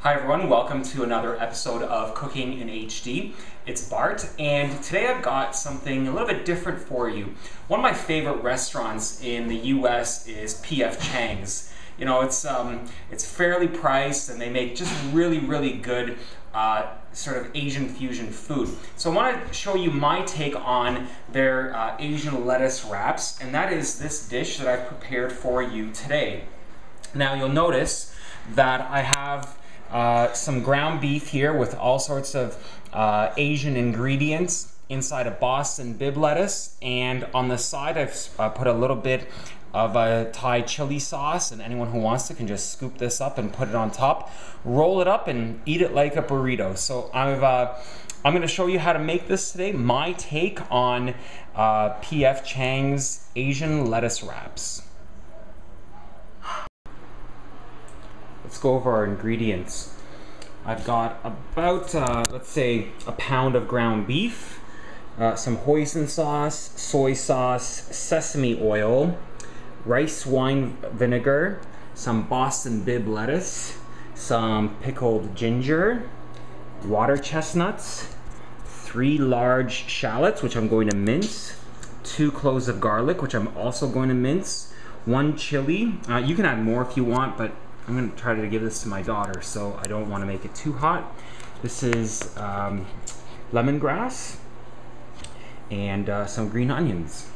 Hi everyone, welcome to another episode of Cooking in HD. It's Bart, and today I've got something a little bit different for you. One of my favorite restaurants in the US is P.F. Chang's. You know, it's fairly priced, and they make just really good sort of Asian fusion food. So I want to show you my take on their Asian lettuce wraps, and that is this dish that I've prepared for you today. Now you'll notice that I have some ground beef here with all sorts of Asian ingredients inside a Boston bib lettuce, and on the side I've put a little bit of a Thai chili sauce, and anyone who wants to can just scoop this up and put it on top, roll it up and eat it like a burrito. So I'm going to show you how to make this today, my take on P.F. Chang's Asian lettuce wraps. Let's go over our ingredients. I've got about, let's say, a pound of ground beef, some hoisin sauce, soy sauce, sesame oil, rice wine vinegar, some Boston bib lettuce, some pickled ginger, water chestnuts, 3 large shallots, which I'm going to mince, 2 cloves of garlic, which I'm also going to mince, 1 chili. You can add more if you want, but I'm going to try to give this to my daughter, so I don't want to make it too hot. This is lemongrass and some green onions.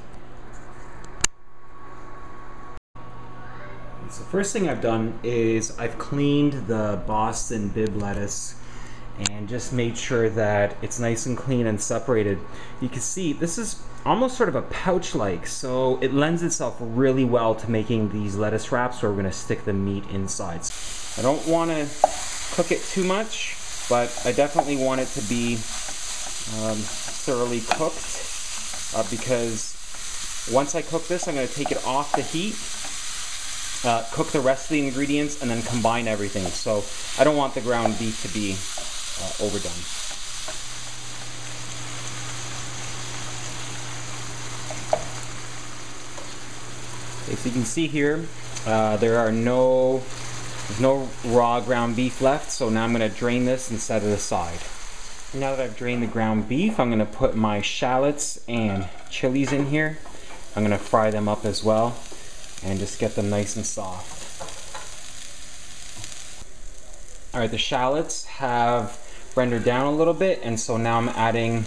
So first thing I've done is I've cleaned the Boston bib lettuce and just made sure that it's nice and clean and separated. You can see this is almost sort of a pouch-like, so it lends itself really well to making these lettuce wraps where we're going to stick the meat inside. I don't want to cook it too much, but I definitely want it to be thoroughly cooked because once I cook this, I'm going to take it off the heat, cook the rest of the ingredients, and then combine everything. So I don't want the ground beef to be overdone. Okay, so you can see here there's no raw ground beef left, so now I'm going to drain this and set it aside. Now that I've drained the ground beef, I'm going to put my shallots and chilies in here. I'm going to fry them up as well and just get them nice and soft. Alright, the shallots have rendered down a little bit, and so now I'm adding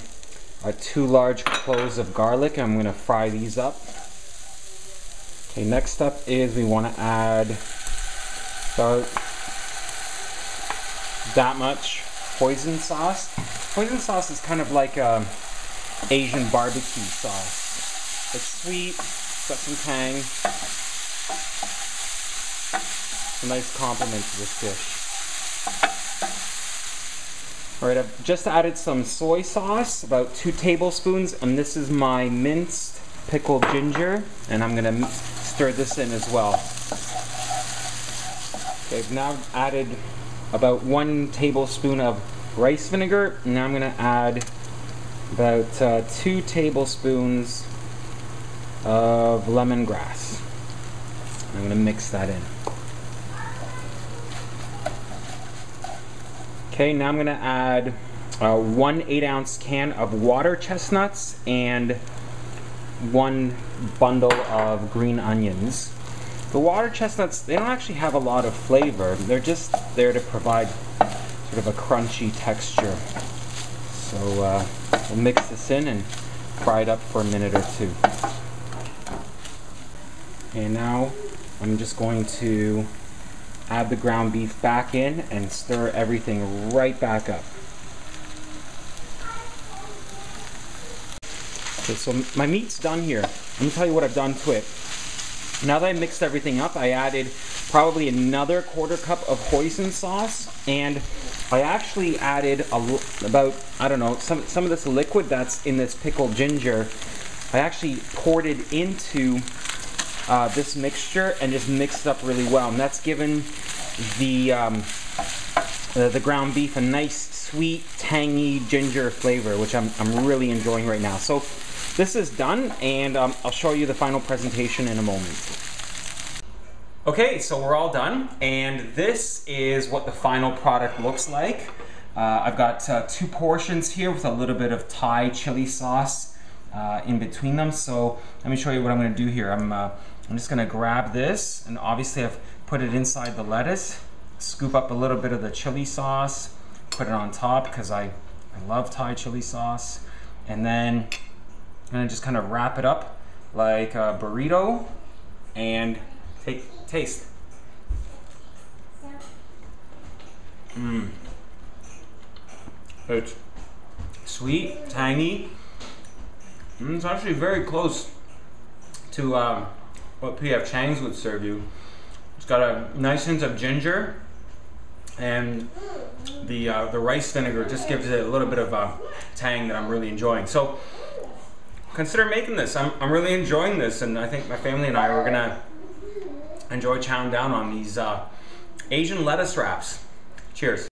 2 large cloves of garlic, and I'm going to fry these up. Okay, next up is we want to add about that much hoisin sauce. Hoisin sauce is kind of like Asian barbecue sauce. It's sweet, it's got some tang. It's a nice complement to this dish. Alright, I've just added some soy sauce, about 2 tablespoons, and this is my minced pickled ginger, and I'm going to stir this in as well. Okay, I've now added about 1 tablespoon of rice vinegar, and now I'm going to add about 2 tablespoons of lemongrass. I'm going to mix that in. Okay, now I'm going to add 1 8-ounce can of water chestnuts and 1 bundle of green onions. The water chestnuts, they don't actually have a lot of flavor. They're just there to provide sort of a crunchy texture. So we'll mix this in and fry it up for a minute or 2. And now I'm just going to add the ground beef back in and stir everything right back up. Okay, so my meat's done here. Let me tell you what I've done to it. Now that I mixed everything up, I added probably another 1/4 cup of hoisin sauce, and I actually added about, I don't know, some of this liquid that's in this pickled ginger. I actually poured it into this mixture and just mixed it up really well, and that's given the ground beef a nice, sweet, tangy ginger flavor, which I'm really enjoying right now. So this is done, and I'll show you the final presentation in a moment. Okay, so we're all done, and this is what the final product looks like. I've got 2 portions here with a little bit of Thai chili sauce in between them. So let me show you what I'm going to do here. I'm just going to grab this, and obviously I've put it inside the lettuce, scoop up a little bit of the chili sauce, put it on top because I love Thai chili sauce, and then I'm going to just kind of wrap it up like a burrito and taste. It's sweet, tangy. It's actually very close to what P.F. Chang's would serve you. It's got a nice hint of ginger, and the rice vinegar just gives it a little bit of a tang that I'm really enjoying. So consider making this. I'm really enjoying this, and I think my family and I are gonna enjoy chowing down on these Asian lettuce wraps. Cheers.